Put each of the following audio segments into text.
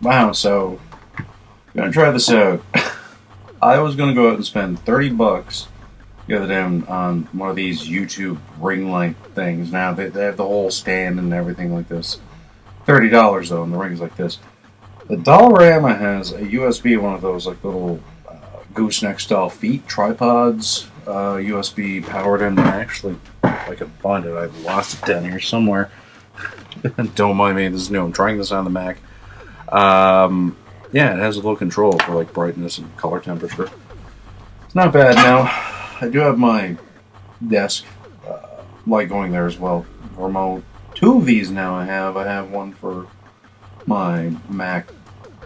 Wow, so I'm gonna try this out. I was gonna go out and spend $30 the other day on one of these YouTube ring light things. Now they have the whole stand and everything like this. $30 though, and the ring's like this. The Dollarama has a USB, one of those like little gooseneck style feet tripods, USB powered in. Actually, if I can find it, I've lost it down here somewhere. Don't mind me. This is new. I'm trying this on the Mac. Yeah, it has a little control for like brightness and color temperature. It's not bad now. I do have my desk light going there as well. Remote. Two of these now I have. I have one for my Mac.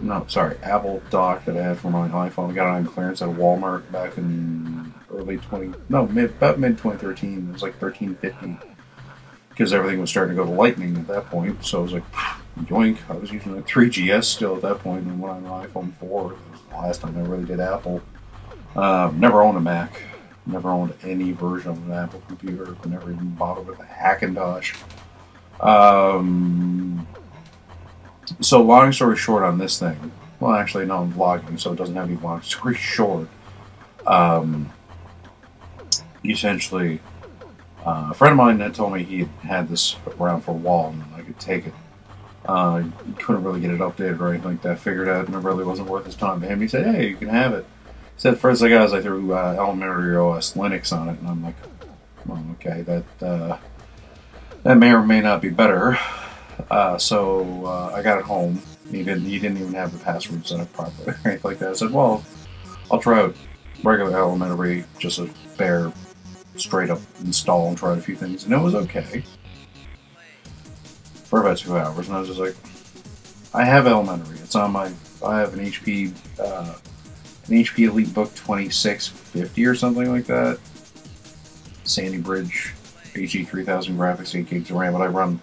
No, sorry, Apple dock that I had for my iPhone. I got it on clearance at Walmart back in about mid 2013. It was like 1350 because everything was starting to go to Lightning at that point. So I was like, yoink. I was using a 3GS still at that point, and went on an iPhone 4. It was the last time I really did Apple. Never owned a Mac. Never owned any version of an Apple computer. Never even bothered with a Hackintosh. So long story short on this thing. Well, actually, no, I'm vlogging, so it doesn't have any long story short. Essentially, a friend of mine had told me he had this around for a while and I could take it. He couldn't really get it updated or anything like that. Figured out and it really wasn't worth his time to him. He said, "Hey, you can have it." He said, "First I got is I threw elementary OS Linux on it," and I'm like, "Well, okay, that may or may not be better." So I got it home. He didn't even have the password set up properly or anything like that. I said, "Well, I'll try out regular elementary, just a bare, straight up install and try a few things," and it was okay for about 2 hours. And I was just like, "I have elementary. It's on my. I have an HP EliteBook 2650 or something like that. Sandy Bridge HE3000 graphics, 8 gigs of RAM, but I run."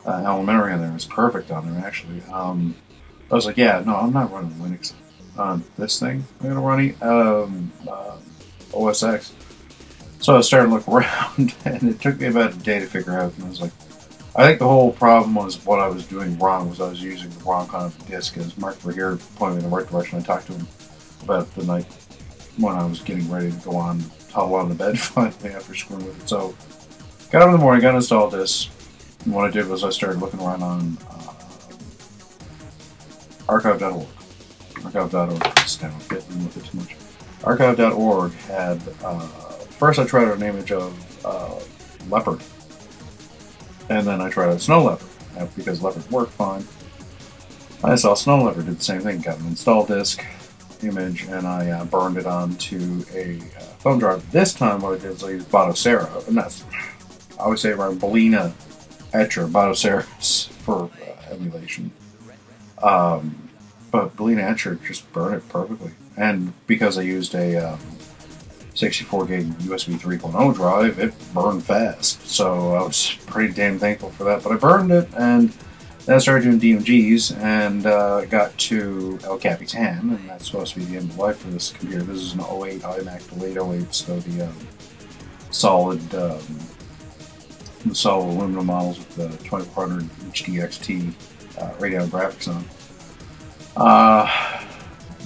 Elementary on there. It's perfect on there, actually. I was like, yeah, no, I'm not running Linux on this thing. I'm going to run OS X. So I started to look around, and it took me about a day to figure out. And I was like, I think the whole problem was what I was doing wrong was I was using the wrong kind of disk. As Mark Verheer pointed me in the right direction, I talked to him about the night when I was getting ready to go on, huddle on the bed finally after screwing with it. So got up in the morning, got installed this. And what I did was I started looking around on archive.org. Archive.org. Just now getting with it too much. Archive.org had first I tried out an image of leopard, and then I tried out snow leopard because leopard worked fine. I saw snow leopard did the same thing. Got an install disk image, and I burned it onto a thumb drive. This time, what I did was I used Batocera, and that's I always say around Belina Etcher, Batocera for emulation. But Belina Etcher just burned it perfectly. And because I used a 64 gig USB 3.0 drive, it burned fast. So I was pretty damn thankful for that. But I burned it, and then I started doing DMGs, and got to El Capitan, and that's supposed to be the end of life for this computer. This is an 08 iMac, the late 08, so the solid aluminum models with the 2400 HDXT Radeon graphics on.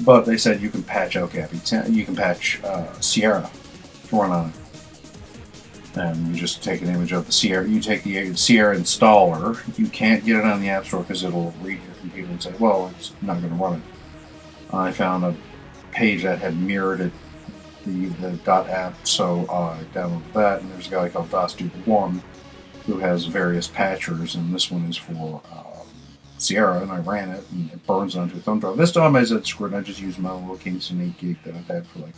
But they said you can patch El Capitan, you can patch Sierra to run on it. And you just take an image of the Sierra, you take the Sierra installer, you can't get it on the App Store because it'll read your computer and say, well, it's not going to run it. I found a page that had mirrored it, the .app, so I downloaded that, and there's a guy called DasDuke1 who has various patchers, and this one is for Sierra, and I ran it, and it burns onto a thumb drive. This time I said, screw it, I just used my little Kingston 8 gig that I've had for like,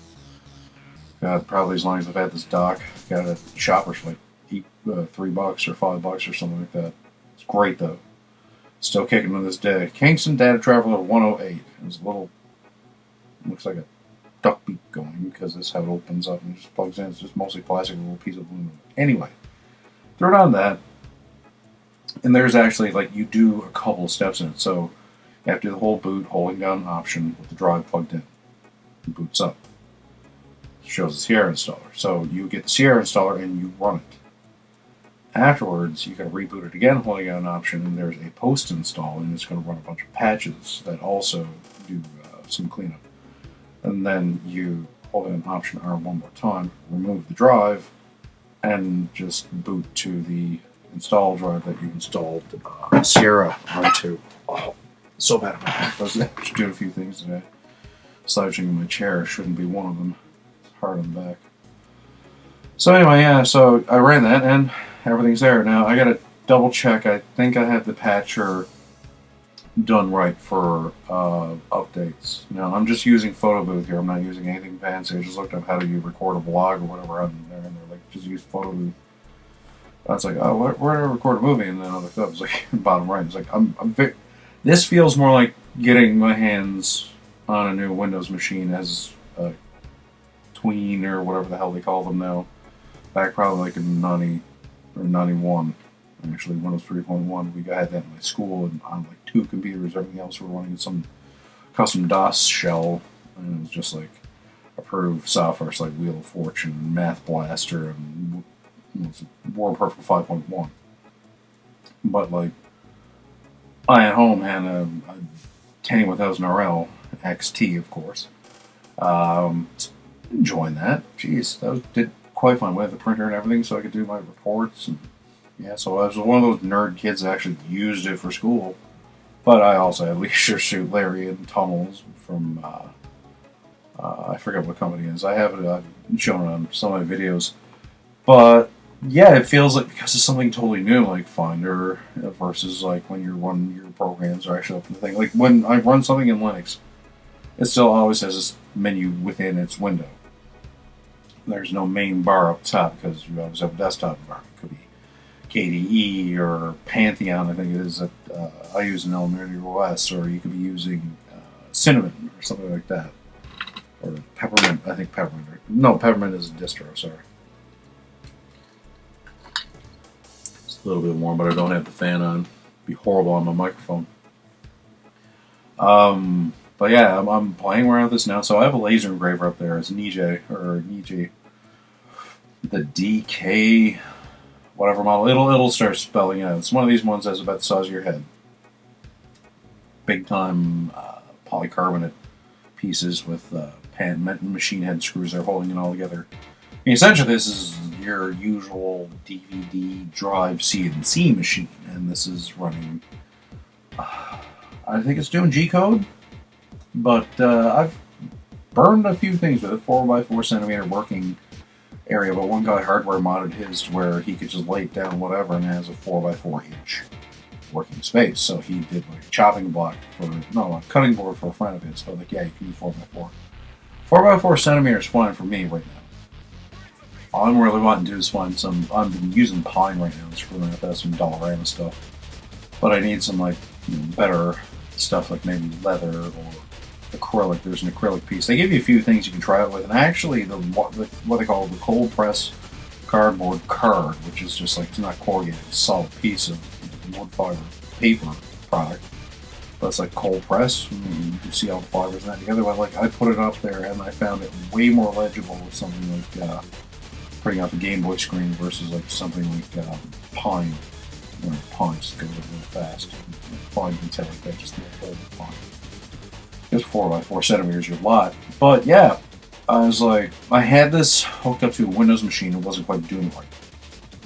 God, probably as long as I've had this dock. Got it at Shoppers for like $3 or $5 or something like that. It's great though. Still kicking to this day. Kingston Data Traveler 108. It's a little, looks like a duck beak going because this is how it opens up and just plugs in. It's just mostly plastic, a little piece of aluminum. Anyway. Throw it on that, and there's actually, like, you do a couple of steps in it. So you have to do the whole boot, holding down Option with the drive plugged in. It boots up. It shows the Sierra installer. So you get the Sierra installer and you run it. Afterwards, you can reboot it again, holding down an option, and there's a post install, and it's going to run a bunch of patches that also do some cleanup. And then you hold down Option R one more time, remove the drive, and just boot to the install drive that you installed Sierra onto. Wow, so bad at my back. I was doing a few things today. Slouching in my chair shouldn't be one of them. It's hard on the back. So anyway, yeah, so I ran that, and everything's there. Now, I gotta double check. I think I had the patcher done right for updates. Now, I'm just using Photo Booth here. I'm not using anything fancy. I just looked up how do you record a vlog or whatever on there, and they're like, just use Photo Booth. I was like, oh, where do I record a movie? And then I looked up, it's like, bottom right. It's like, this feels more like getting my hands on a new Windows machine as a tween or whatever the hell they call them now. Back probably like in 90 or 91. Actually, Windows 3.1. We had that in my school and on like 2 computers. Everything else we were running some custom DOS shell. And it was just like approved software. It's like Wheel of Fortune, Math Blaster, and WordPerfect 5.1. But like, I at home had a 10,000 RL XT, of course. Enjoying that. Jeez, that did quite fun. We had the printer and everything, so I could do my reports. And yeah, so I was one of those nerd kids that actually used it for school. But I also had Leisure Suit Larry and Tunnels from, I forget what company it is. I have it, I've shown it on some of my videos. But yeah, it feels like because it's something totally new, like Finder, versus like when you're running your programs are actually up in the thing. Like when I run something in Linux, it still always has this menu within its window. There's no main bar up top because you always have a desktop environment. It could be KDE or Pantheon, I think it is that I use in Elementary OS, or you could be using Cinnamon or something like that. Or Peppermint, I think Peppermint. No, Peppermint is a distro, sorry. It's a little bit warm, but I don't have the fan on. It'd be horrible on my microphone. But yeah, I'm playing around with this now. So I have a laser engraver up there. It's Nije, the DK, whatever model. It'll start spelling out. It's one of these ones that's about the size of your head. Big time polycarbonate pieces with machine head screws. They're holding it all together. I mean, essentially, this is your usual DVD drive CNC machine, and this is running. I think it's doing G-code. But I've burned a few things with it. 4x4 centimeter working area, but one guy hardware modded his to where he could just lay it down whatever and it has a 4x4 inch working space. So he did like a chopping block a cutting board for a friend of his. But like, yeah, you can do 4x4. 4x4 centimeters is fine for me right now. All I'm really wanting to do is find some. I've been using pine right now. It's really not some Dollarama stuff. But I need some like better stuff, like maybe leather or acrylic. There's an acrylic piece. They give you a few things you can try it with, and actually what they call the cold press cardboard card, which is just like, it's not corrugated, it's a solid piece of wood fiber paper product, but it's like cold press. You can see all the fibers and that together. But like, I put it up there and I found it way more legible with something like printing out the Game Boy screen versus like something like pine. Pine just goes really fast. Fine detail like that, just the whole pine. It's 4x4 centimeters, your lot. But yeah, I was like, I had this hooked up to a Windows machine. It wasn't quite doing it right.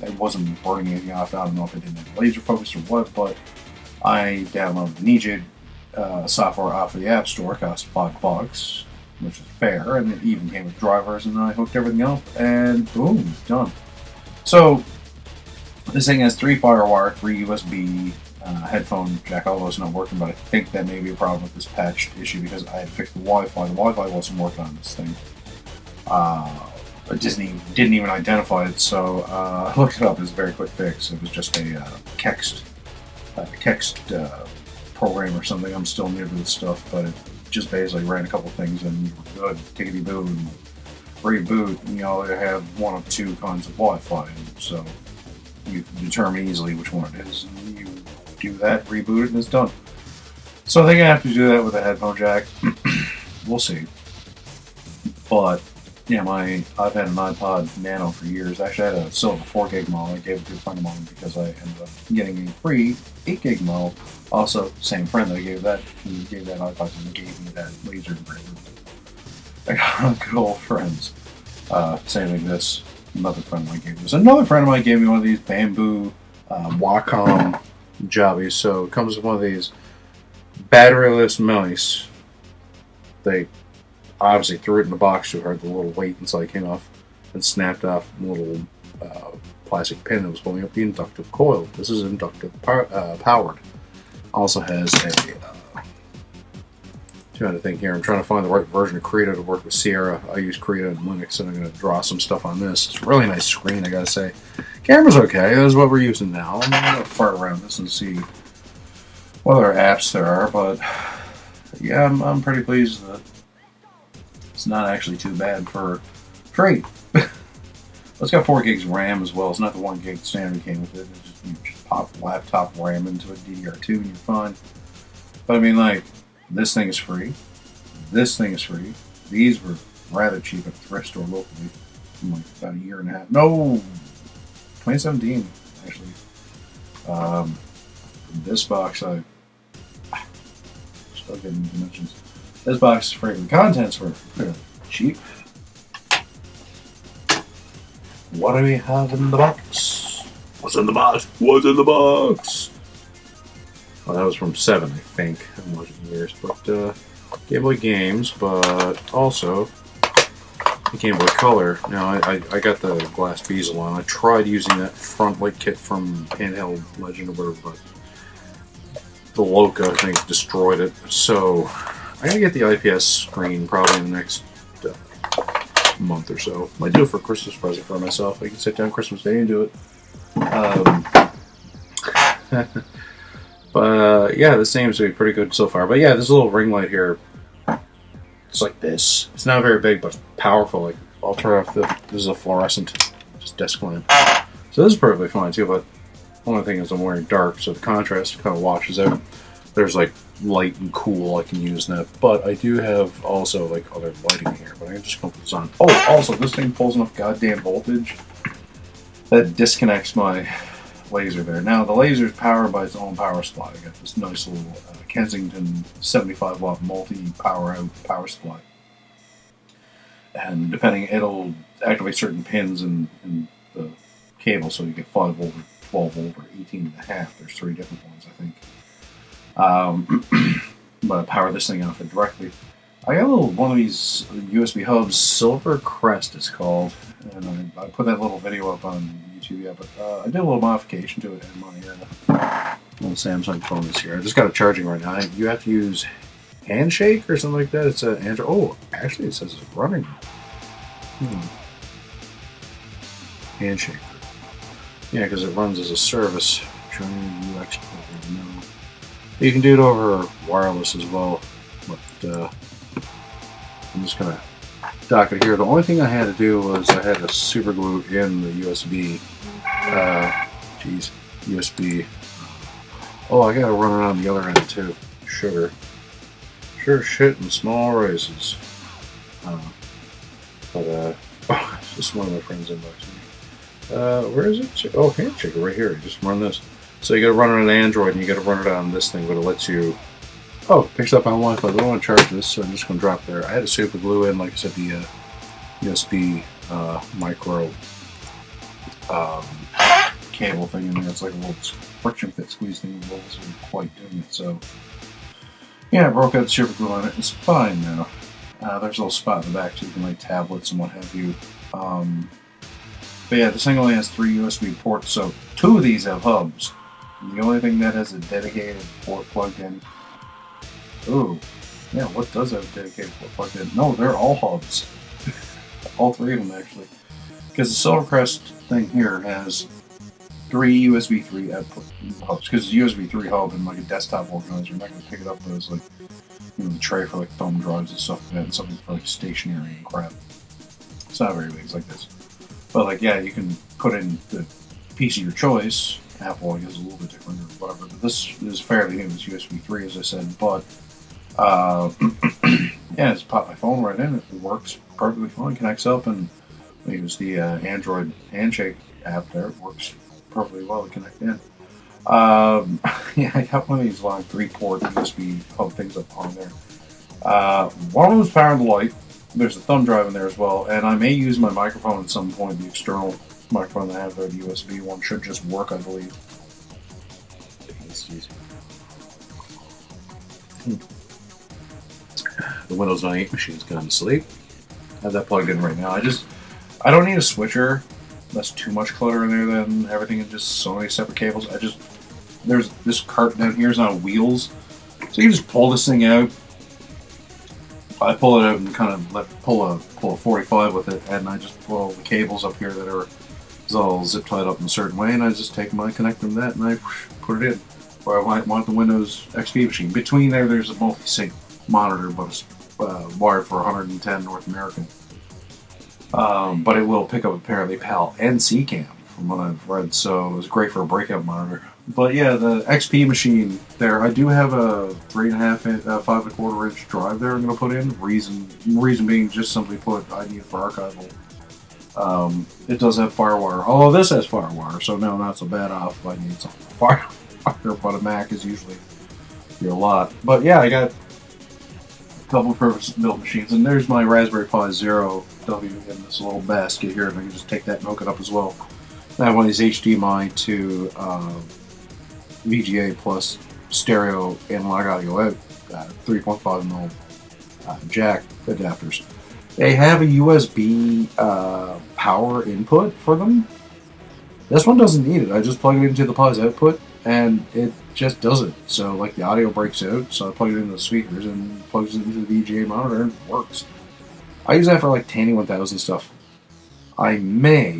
It wasn't burning anything off. I don't know if it didn't have laser focus or what, but I downloaded the Nije software off of the App Store. It cost $5, which is fair, and it even came with drivers, and then I hooked everything up, and boom, done. So this thing has 3 FireWire, 3 USB, headphone jack. All those not working, but I think that may be a problem with this patched issue because I had fixed the Wi-Fi. The Wi-Fi wasn't working on this thing. Disney didn't even identify it, so I looked it up. It was a very quick fix. It was just a Kext program or something. I'm still new to this stuff, but it just basically ran a couple things and you were good. Tickety boo and reboot, and you only have one of 2 kinds of Wi-Fi, so you can determine easily which one it is, and you do that, reboot it, and it's done. So I think I have to do that with a headphone jack. We'll see. But Yeah, I've had an iPod Nano for years. Actually, I had a silver 4 gig model. I gave it to a friend of mine because I ended up getting a free 8 gig model. Also, same friend that I gave that, he gave that iPod to me, gave me that laser engraver. I got good old friends. Same thing this. Another friend of mine gave me this. Another friend of mine gave me one of these bamboo Wacom jobbies. So it comes with one of these batteryless mice. They obviously threw it in the box too hard. The little weight inside came off and snapped off a little plastic pin that was holding up the inductive coil. This is inductive powered. Also has a trying to think here. I'm trying to find the right version of Krita to work with Sierra. I use Krita and Linux, and I'm going to draw some stuff on this. It's a really nice screen, I gotta say. Camera's okay. That's what we're using now. I'm going to fart around this and see what other apps there are, but yeah, I'm pretty pleased that it's not actually too bad for trade. It's got 4 gigs of RAM as well. It's not the 1 gig standard came with it. You just pop laptop RAM into a DDR2 and you're fine. But I mean, like, this thing is free. This thing is free. These were rather cheap at a thrift store locally from like about a year and a half. No, 2017 actually. This box, I still getting dimensions. This box is free. The contents were fairly cheap. What do we have in the box? What's in the box? What's in the box? Well, that was from 7, I think. I haven't watched it in years. But Game Boy games, but also the Game Boy Color. Now, I got the glass bezel on. I tried using that front light kit from Handheld Legend or whatever, but the Loca, I think, destroyed it. So I'm going to get the IPS screen probably in the next month or so. Might do it for a Christmas present for myself. I can sit down Christmas Day and do it. But yeah, this seems to be pretty good so far. But yeah, this little ring light here, it's like this. It's not very big, but powerful. Like, I'll turn off this is a fluorescent, just desk lamp. So this is perfectly fine too, but the only thing is I'm wearing dark, so the contrast kind of washes out. There's like light and cool I can use in that, but I do have also like other lighting here, but I can just put this on. Oh, also this thing pulls enough goddamn voltage that disconnects my laser there. Now the laser is powered by its own power supply. I got this nice little Kensington 75 watt multi power out power supply, and depending it'll activate certain pins in the cable, so you get 5 volt, 12 volt, or 18 and a half. There's 3 different ones, I think. But I power this thing off it directly. I got a little one of these USB hubs, Silver Crest it's called, and I put that little video up on YouTube. Yeah, but I did a little modification to it in my little Samsung phone this year. I just got it charging right now. You have to use Handshake or something like that. It's an Android. Oh, actually, it says it's running. Handshake. Yeah, because it runs as a service. Showing you UX program. No. You can do it over wireless as well, but I'm just gonna dock it here. The only thing I had to do was I had to super glue in the USB. USB. Oh, I gotta run it on the other end too. Sugar. Sure shit in small races. But it's just one of my friends inboxing me. Where is it? Oh, Handshake right here. Just run this. So you gotta run it on Android and you gotta run it on this thing, but it lets you. Oh, picks up on Wi-Fi. I don't want to charge this, so I'm just gonna drop there. I had to super glue in, like I said, the USB micro cable thing in there. It's like a little friction fit squeeze thing. It wasn't quite doing it, so yeah, I broke out the super glue on it. It's fine now. There's a little spot in the back too, you can like tablets and what have you. But yeah, this thing only has 3 USB ports, so 2 of these have hubs. And the only thing that has a dedicated port plugged in. Ooh, yeah, what does have a dedicated port plugged in? No, they're all hubs. All 3 of them actually. Because the Silvercrest thing here has 3 USB 3 output hubs. Because it's a USB 3 hub and like a desktop organizer, you're not going to pick it up as like, you know, the tray for like thumb drives and stuff like that, and something for like stationery and crap. It's not very big, it's like this. But like, yeah, you can put in the piece of your choice. Apple is a little bit different or whatever, but this is fairly new. It's USB 3, as I said. But yeah, just pop my phone right in. It works perfectly fine. Connects up, and we use the Android Handshake app there. It works perfectly well to connect in. Yeah, I got one of these long 3-port USB hub things up on there. One of them is powered to light. There's a thumb drive in there as well, and I may use my microphone at some point. The external microphone that I have there, the USB one, should just work, I believe. The Windows 98 machine's gone to sleep. I have that plugged in right now. I don't need a switcher. That's too much clutter in there. Then everything is just so many separate cables. There's this cart down here is on wheels, so you just pull this thing out. I pull it out and kind of pull a 45 with it, and I just pull all the cables up here that are all zip tied up in a certain way, and I just take my connect them that, and I put it in. Or I might want the Windows XP machine. Between there's a multi-sync monitor, but it's wired for 110 North American. But it will pick up apparently PAL and CCAM from what I've read, so it's great for a breakout monitor. But yeah, the XP machine there, I do have a 3.5 inch, 5.25 inch drive there I'm going to put in. Reason being just simply put, I need it for archival. It does have FireWire, although this has FireWire, so no, not so bad off if I need something FireWire, but a Mac is usually a lot. But yeah, I got a couple of purpose-built machines, and there's my Raspberry Pi Zero W in this little basket here, and I can just take that and hook it up as well. I have one of these HDMI to VGA plus stereo analog audio out, 3.5mm jack adapters. They have a USB power input for them. This one doesn't need it. I just plug it into the Pi's output, and it just does it. So, like, the audio breaks out, so I plug it into the speakers and plugs it into the VGA monitor, and it works. I use that for, like, Tandy 1000 stuff. I may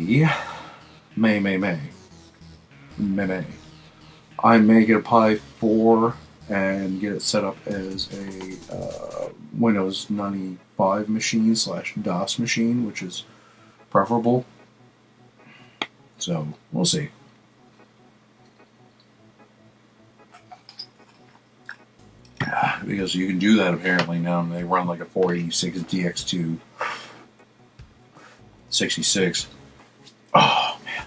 get a Pi 4 and get it set up as a Windows 95 machine / DOS machine, which is preferable. So, we'll see. Because you can do that apparently now, and they run like a 486 DX2 66. Oh, man.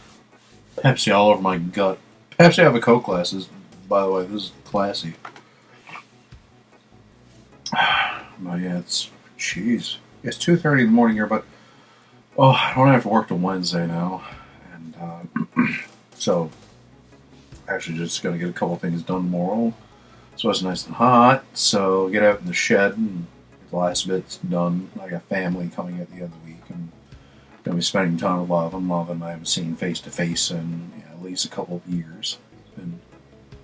Pepsi all over my gut. Pepsi have a Coke glasses, by the way. This is classy. But yeah, it's 2:30 in the morning here, but I don't have to work till Wednesday now, and so actually just gonna get a couple things done tomorrow. So it's nice and hot, so get out in the shed and get the last bits done. I got family coming at the end of the week, and gonna be spending time with a lot of them I haven't seen face to face in at least a couple of years. It's been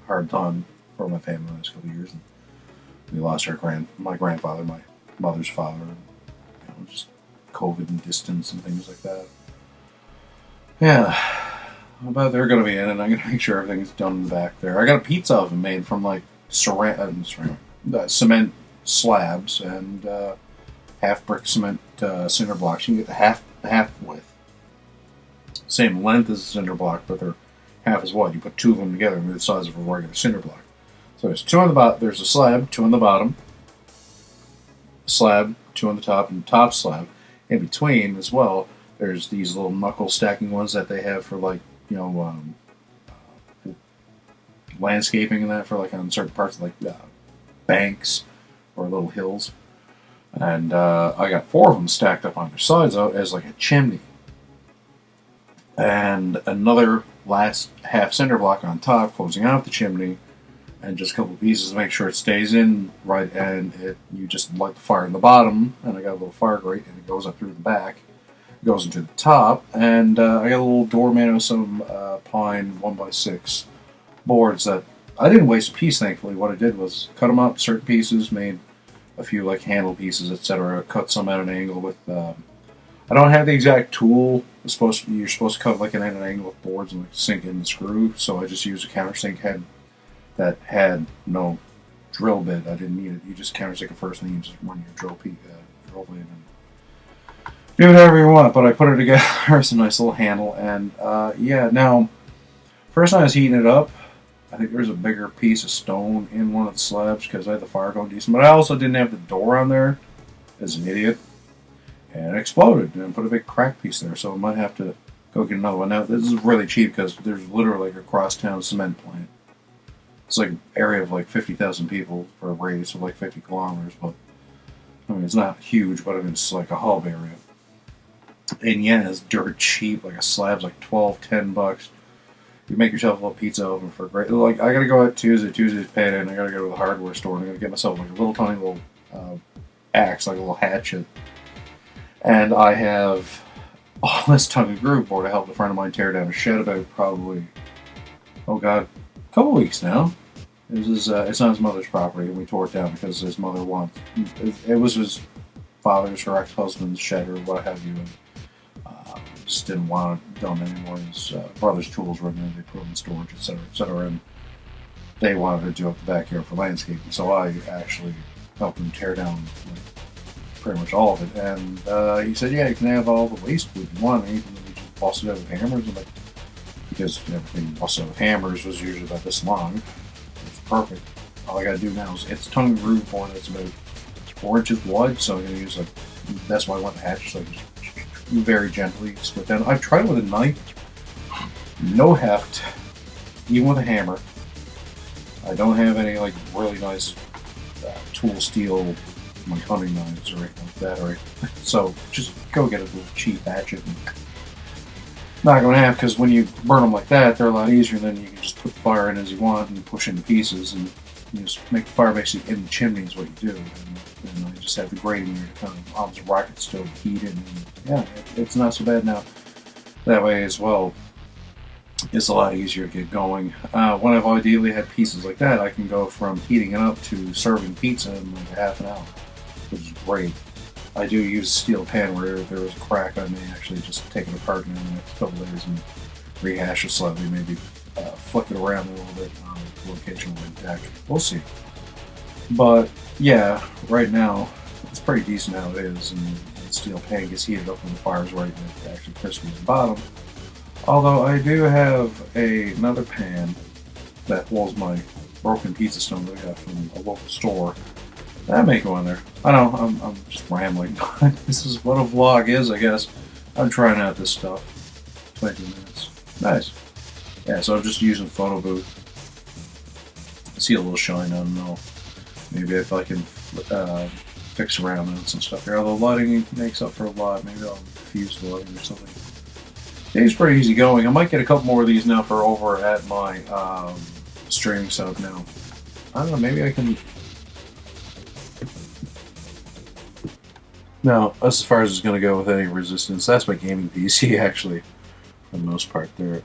a hard time for my family the last couple of years. And we lost my grandfather, my mother's father, just COVID and distance and things like that. Yeah, I bet they're going to be in, and I'm going to make sure everything's done in the back there. I got a pizza oven made from like cement slabs and half brick cement cinder blocks. You can get the half width, same length as a cinder block, but they're half as wide. You put two of them together, and they're the size of a regular cinder block. So there's two on the bottom. There's a slab, two on the bottom. Slab, two on the top, and top slab. In between as well, there's these little knuckle stacking ones that they have for like landscaping and that for like on certain parts of like banks or little hills. And I got 4 of them stacked up on their sides out as like a chimney. And another last half cinder block on top, closing out the chimney, and just a couple pieces to make sure it stays in right, and you just light the fire in the bottom, and I got a little fire grate, and it goes up through the back, goes into the top, and I got a little door made of some pine 1x6 boards that I didn't waste a piece, thankfully. What I did was cut them up, certain pieces, made a few like handle pieces, etc. Cut some at an angle with. I don't have the exact tool. You're supposed to cut like at an angle with boards and like sink in the screw, so I just used a countersink head that had no drill bit. I didn't need it. You just countersink it first, and then you just run your drill blade and do whatever you want. But I put it together. It's a nice little handle, and yeah. Now, first time I was heating it up, I think there was a bigger piece of stone in one of the slabs because I had the fire going decent. But I also didn't have the door on there, as an idiot. and it exploded and put a big crack piece there. So I might have to go get another one. Now this is really cheap because there's literally like a crosstown cement plant. It's like an area of like 50,000 people for a radius of like 50 kilometers, but I mean it's not huge, but I mean it's like a hub area. And yeah, it's dirt cheap. Like a slab's like $12-10. You make yourself a little pizza oven for great. Like I gotta go out Tuesday. Tuesday's payday, and I gotta go to the hardware store and I gotta get myself like a little tiny little axe, like a little hatchet. And I have all this tongue and groove board. I helped a friend of mine tear down a shed about probably, oh god, a couple weeks now. It's on his mother's property, and we tore it down because his mother wanted. It was his father's, her ex-husband's shed or what have you. And, just didn't want it done anymore. His brother's tools were in there, they put them in storage, etc., etc., and they wanted to do up the backyard for landscaping. So I actually helped him tear down like, pretty much all of it. And he said, "Yeah, you can have all the waste wood you want, anything that we just busted out with hammers." And like, because everything busted out with hammers was usually about this long, it was perfect. All I gotta do now is it's tongue and groove board that's about 4 inches wide, so I'm gonna use like that's why I want the hatchet, so I just very gently split down. I've tried it with a knife, no heft, even with a hammer. I don't have any like really nice tool steel like hunting knives or anything like that. Or so just go get a little cheap hatchet. And not going to have, because when you burn them like that, they're a lot easier. Then you can just put the fire in as you want and push into pieces, and you just make the fire basically in the chimney is what you do. And I just have the grating there to kind of on the rocket stove heat it, and yeah, it's not so bad now. That way as well, it's a lot easier to get going. When I've ideally had pieces like that, I can go from heating it up to serving pizza in like half an hour, which is great. I do use a steel pan where there was a crack. I may actually just take it apart in the next couple days and rehash it slightly, maybe flick it around a little bit on the location of the deck. We'll see. But yeah, right now it's pretty decent how it is, and the steel pan gets heated up when the fire's right and it's actually crispy at the bottom. Although I do have another pan that holds my broken pizza stone that I got from a local store. That may go in there. I know, I'm just rambling. This is what a vlog is, I guess. I'm trying out this stuff. 20 minutes. Nice. Yeah, so I'm just using photo booth. See a little shine, I don't know. Maybe if I can fix around and some stuff here. Although lighting makes up for a lot. Maybe I'll fuse the lighting or something. It's pretty easy going. I might get a couple more of these now for over at my streaming setup now. I don't know, maybe I can... Now, as far as it's going to go with any resistance, that's my gaming PC, actually, for the most part there.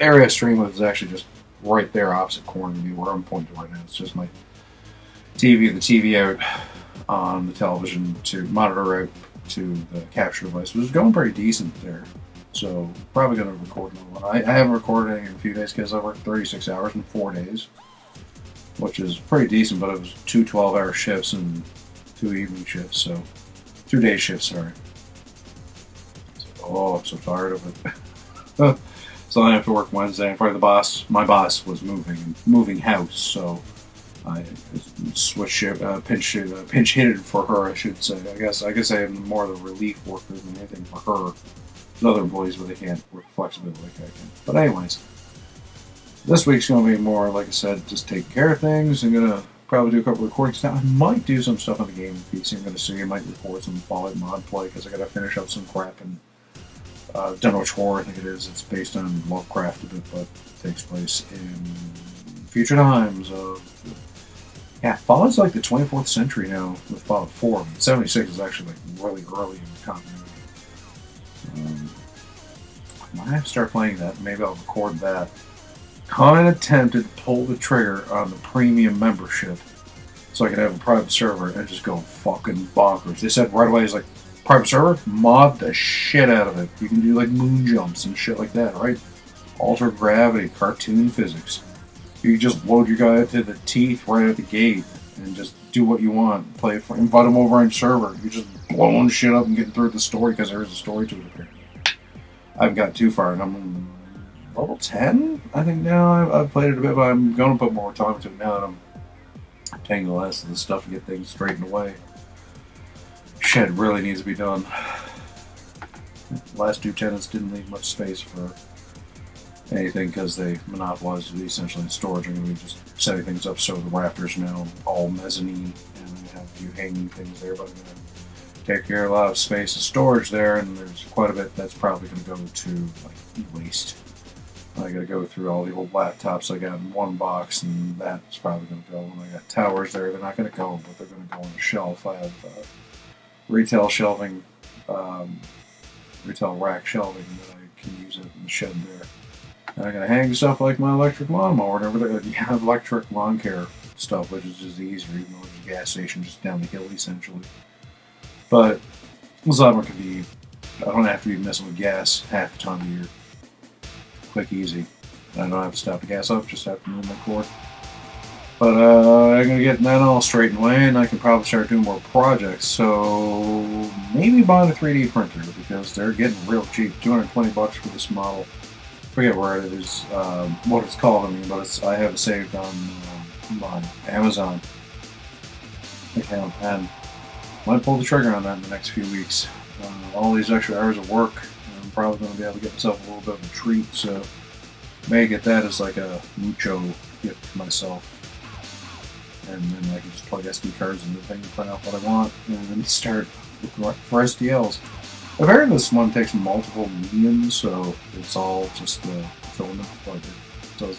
Area I stream with is actually just right there opposite corner of me where I'm pointing right now. It's just my TV, the TV out on the television to monitor out to the capture device, which is going pretty decent there. So, probably going to record another one. I haven't recorded any in a few days because I worked 36 hours in 4 days, which is pretty decent, but it was 2 12-hour shifts and 2 evening shifts, so 2 day shifts, sorry. Oh, I'm so tired of it. So I have to work Wednesday, and probably my boss was moving house, so I switched shift, pinch hit it for her, I should say. I guess I am more of a relief worker than anything for her. There's other employees, but they can't work flexibility like I can. But anyways, this week's going to be more, like I said, just taking care of things. I'm going to probably do a couple of recordings now. I might do some stuff on the gaming PC. I'm going to see. I might record some Fallout mod play because I got to finish up some crap and don't know which war I think it is. It's based on Lovecraft a bit, but it takes place in future times. Yeah, Fallout's like the 24th century now with Fallout 4. 76 is actually like really early in the continuity. I might have to start playing that. Maybe I'll record that. Kind of tempted to pull the trigger on the premium membership so I can have a private server and just go fucking bonkers. They said right away, it's like, private server, mod the shit out of it. You can do like moon jumps and shit like that, right? Alter gravity, cartoon physics. You can just load your guy up to the teeth right at the gate and just do what you want. Play it for, invite him over on your server. You're just blowing shit up and getting through the story because there is a story to it apparently. I haven't got too far, and I'm level 10, I think now. I've played it a bit, but I'm going to put more time into it now that I'm taking the last of the stuff to get things straightened away. shed really needs to be done. The last two tenants didn't leave much space for anything because they monopolized it essentially in storage. I'm going to be just setting things up so the rafters now all mezzanine, and I'm going to have a few hanging things there, but I'm going to take care of a lot of space and storage there, and there's quite a bit that's probably going to go to like waste. I got to go through all the old laptops I got in one box, and that's probably going to go. And I got towers there; they're not going to go, but they're going to go on a shelf. I have retail shelving, retail rack shelving that I can use it in the shed there. And I'm going to hang stuff like my electric lawnmower and everything. You have electric lawn care stuff, which is just easier, even though there's a gas station just down the hill essentially. But it's a lot more convenient. I don't have to be messing with gas half the time of year. Quick, easy. I don't have to stop the gas off, just have to move my cord. But I'm going to get that all straightened away, and I can probably start doing more projects. So maybe buy the 3D printer, because they're getting real cheap. $220 for this model. Forget where it is, what it's called, but I have it saved on my Amazon account, and I might pull the trigger on that in the next few weeks. All these extra hours of work, I'm probably going to be able to get myself a little bit of a treat, so may get that as like a mucho gift to myself. And then I can just plug SD cards into the thing and print out what I want, and then start looking for STLs. I've heard this one takes multiple mediums, so it's all just the filament, but it does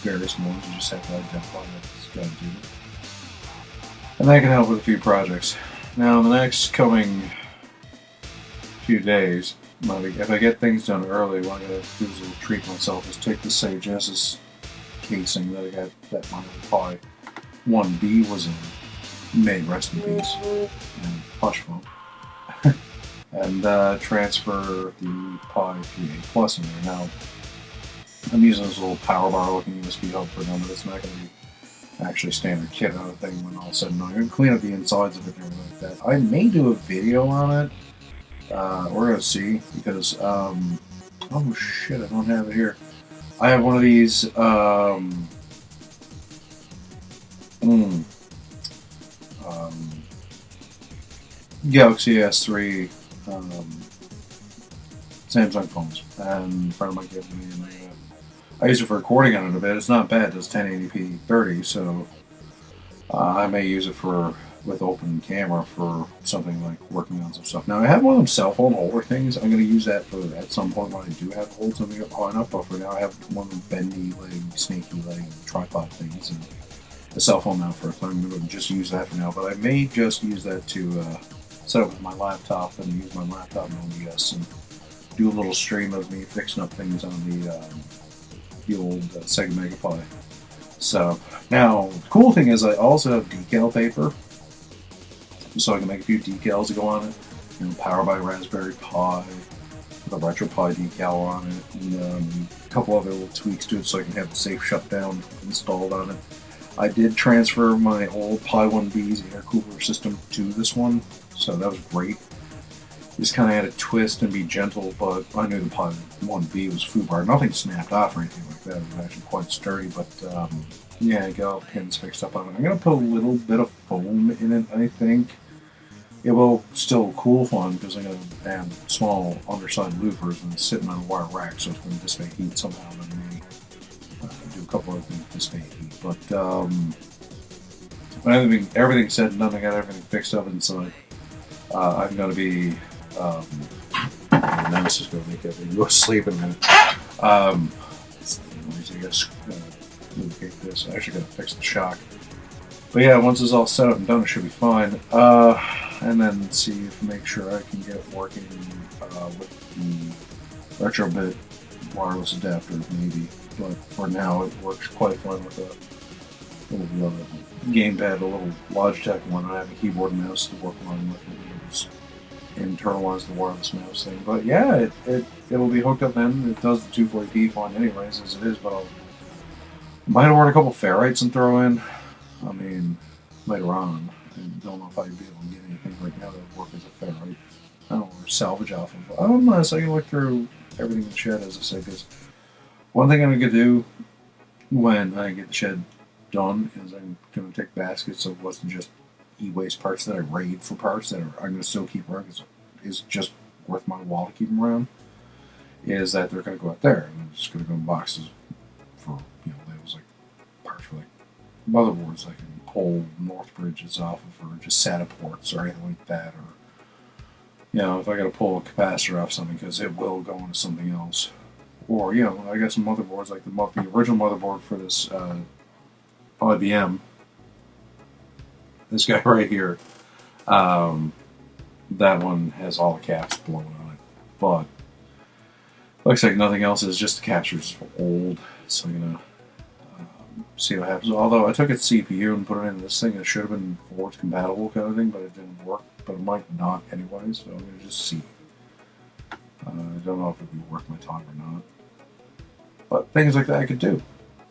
various ones. You just have to identify what it's got to do. And that can help with a few projects. Now, in the next coming few days, if I get things done early, what I'm going to do is treat myself is take the Sage's casing that I got that my Pi 1B was in, may rest in peace, and plush foam, and transfer the Pi 3A Plus in there. Now, I'm using this little power bar looking USB hub for them, but it's not going to be actually standard kit out of thing when all said and done. I'm going to clean up the insides of it and everything like that. I may do a video on it. We're going to see, because, oh shit, I don't have it here. I have one of these, Galaxy S3, Samsung phones, and a friend of mine gave me, and I use it for recording on it a bit. It's not bad, it does 1080p 30, so I may use it with open camera for something like working on some stuff. Now, I have one of them cell phone holder things. I'm going to use that at some point when I do have to hold something up high enough, but for now I have one of them bendy leg, snaky leg tripod things and a cell phone mount for it. So I'm going to just use that for now, but I may just use that to set up with my laptop and use my laptop in OBS and do a little stream of me fixing up things on the old Sega Mega Pi. So, now, the cool thing is I also have decal paper, so I can make a few decals to go on it. Powered by Raspberry Pi, with a RetroPie decal on it, and a couple other little tweaks to it so I can have the safe shutdown installed on it. I did transfer my old Pi 1B's air cooler system to this one, so that was great. Just kind of had to twist and be gentle, but I knew the Pi 1B was foobar. Nothing snapped off or anything like that. It was actually quite sturdy, but yeah, I got all the pins fixed up on it. I'm going to put a little bit of foam in it, I think. It will still cool fun because I'm going to add small underside louvers and it's sitting on a wire rack, so it's going to dissipate heat somehow. And maybe do a couple of things to dissipate heat. But when everything's said and done, I got everything fixed up inside. I'm going to be. Now this is going to make everything go to sleep in a minute. I got to lubricate this. I actually got to fix the shock. But yeah, once it's all set up and done, it should be fine. And then make sure I can get working with the Retrobit wireless adapter, maybe. But for now, it works quite fine with a little gamepad, a little Logitech one. I have a keyboard and mouse to work on with it. Just internalize the wireless mouse thing. But yeah, it'll be hooked up then. It does the 240p fine anyways, as it is. But I might order a couple ferrites and throw in. I mean, later on. I don't know if I'd be able to get anything right now that would work as a ferrite. I don't know, or salvage off of. I don't know, so I can look through everything in the shed, as I say, because one thing I'm going to do when I get the shed done is I'm going to take baskets of what's just e-waste parts that I raid for parts that I'm going to still keep around because is just worth my while to keep them around, is that they're going to go out there and I'm just going to go in boxes for, labels like parts for like motherboards I can pull North bridges off of, or just SATA ports or anything like that, or if I got to pull a capacitor off something because it will go into something else, or I got some motherboards like the original motherboard for this IBM. This guy right here, that one has all the caps blown on it, but looks like nothing else is just the caps are just old, so I'm gonna see what happens. Although I took its CPU and put it in this thing, it should have been forward compatible kind of thing, but it didn't work. But it might not anyway, so I'm gonna just see. I don't know if it'd be worth my time or not, but things like that I could do.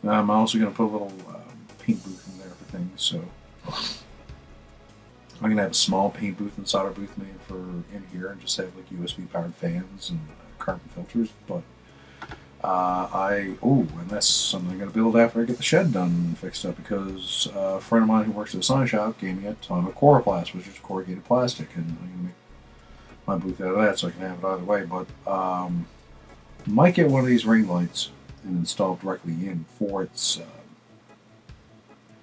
I'm also gonna put a little paint booth in there for things, so I'm gonna have a small paint booth and solder booth made for in here, and just have like USB powered fans and carbon filters. But and that's something I'm gonna build after I get the shed done and fixed up, because a friend of mine who works at a sign shop gave me a ton of Coroplast, which is corrugated plastic, and I'm gonna make my booth out of that so I can have it either way. But might get one of these ring lights and install directly in for its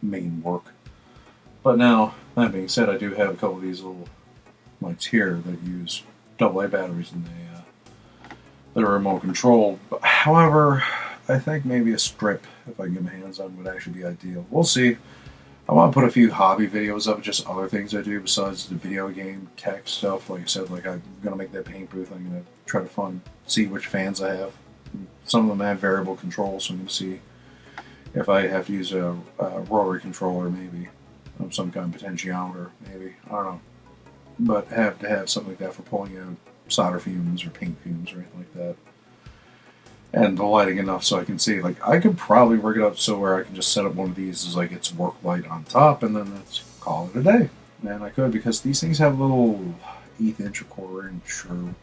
main work. But now, that being said, I do have a couple of these little lights here that use AA batteries, and they're remote controlled. But, however, I think maybe a strip, if I can get my hands on, would actually be ideal. We'll see. I want to put a few hobby videos up, just other things I do besides the video game tech stuff. Like I said, I'm going to make that paint booth. I'm going to try to see which fans I have. Some of them have variable controls, so I'm going to see if I have to use a rotary controller, maybe. Some kind of potentiometer, maybe. I don't know. But have to have something like that for pulling out solder fumes or paint fumes or anything like that. And the lighting enough so I can see. Like, I could probably rig it up so where I can just set up one of these as like its work light on top, and then let's call it a day. And I could, because these things have little 1/8 inch or 1/4 inch or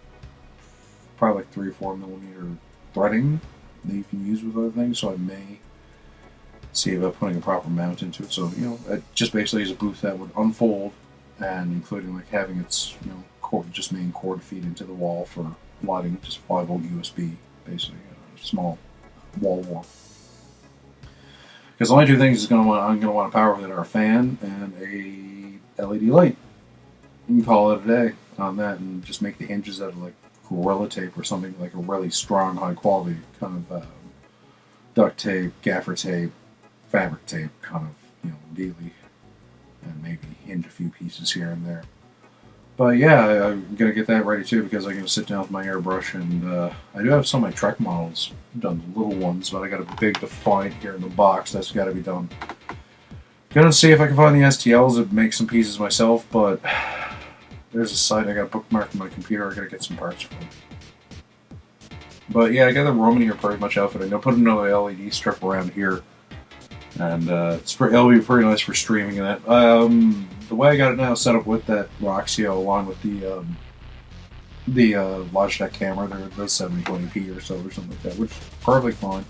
probably like 3 or 4 millimeter threading that you can use with other things. So I may see about putting a proper mount into it. So, it just basically is a booth that would unfold, and including like having its, just main cord feed into the wall for lighting, just 5-volt USB, basically, small wall warp. Because the only two things I'm going to want to power with it are a fan and a LED light. You can call it a day on that, and just make the hinges out of like Gorilla Tape or something, like a really strong, high quality kind of duct tape, gaffer tape, fabric tape kind of, dealy, and maybe hinge a few pieces here and there. But yeah, I'm going to get that ready too, because I'm going to sit down with my airbrush, and I do have some of my Trek models. I've done the little ones, but I got a big Defiant here in the box that's got to be done. Gonna see if I can find the STLs and make some pieces myself, but there's a site I got bookmarked on my computer. I got to get some parts from. But yeah, I got the Roman here pretty much outfitted. I'm going to put another LED strip around here, and it'll be pretty nice for streaming and that. The way I got it now set up with that Roxio, along with the Logitech camera, they're 720p or so or something like that, which is perfectly fine.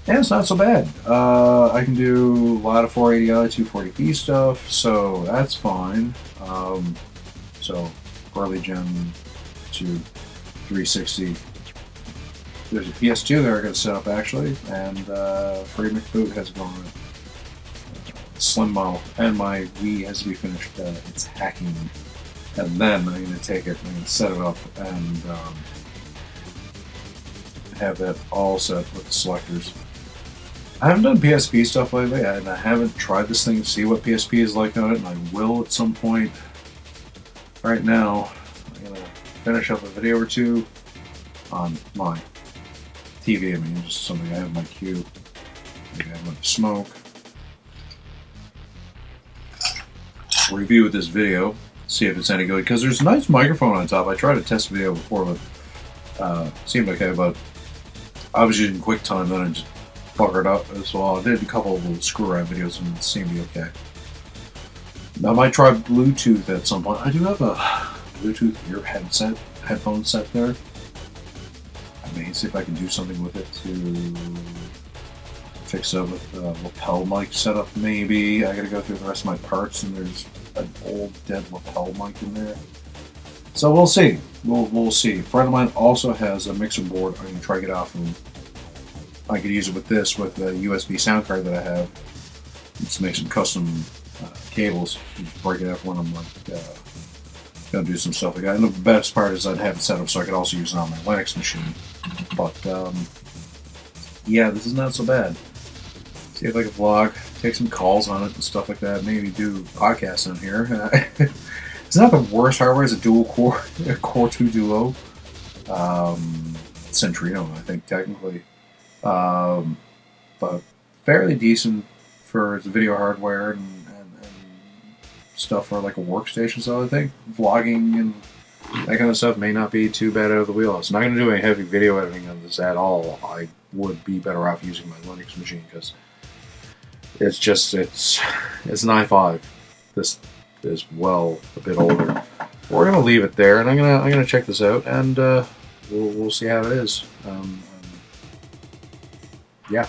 Yeah, it's not so bad. I can do a lot of 480i, 240p stuff, so that's fine. So early gen to 360. There's a PS2 there I got to set up actually, and Free McBoot has gone with slim model, and my Wii has to be finished its hacking, and then I'm going to take it and I'm going to set it up and have that all set with the selectors. I haven't done PSP stuff lately, and I haven't tried this thing to see what PSP is like on it, and I will at some point. Right now, I'm going to finish up a video or two on my TV. I mean, just something I have in my queue. Maybe I want to smoke. Review this video, see if it's any good, because there's a nice microphone on top. I tried to test the video before, but seemed okay, but I was using QuickTime, then I just buggered up as well. I did a couple of little screw around videos and it seemed to be okay. I might try Bluetooth at some point. I do have a Bluetooth headphone set there. I may see if I can do something with it fix it with lapel mic setup. Maybe I got to go through the rest of my parts, and there's an old dead lapel mic in there. So we'll see. We'll see. A friend of mine also has a mixer board. I'm gonna try to get off, and I could use it with this, with the USB sound card that I have. Just make some custom cables. Break it up when I'm like gonna do some stuff like that. And the best part is I'd have it set up so I could also use it on my Linux machine. But yeah, this is not so bad. See if I can vlog, take some calls on it and stuff like that. Maybe do podcasts on here. It's not the worst hardware. It's a dual core, a Core 2 Duo, Centrino, I think technically, but fairly decent for the video hardware and stuff for like a workstation. So I think vlogging and that kind of stuff may not be too bad out of the wheelhouse. I'm not going to do any heavy video editing on this at all. I would be better off using my Linux machine because it's an i5. This is well a bit older. We're gonna leave it there, and I'm gonna check this out, and we'll see how it is. Yeah.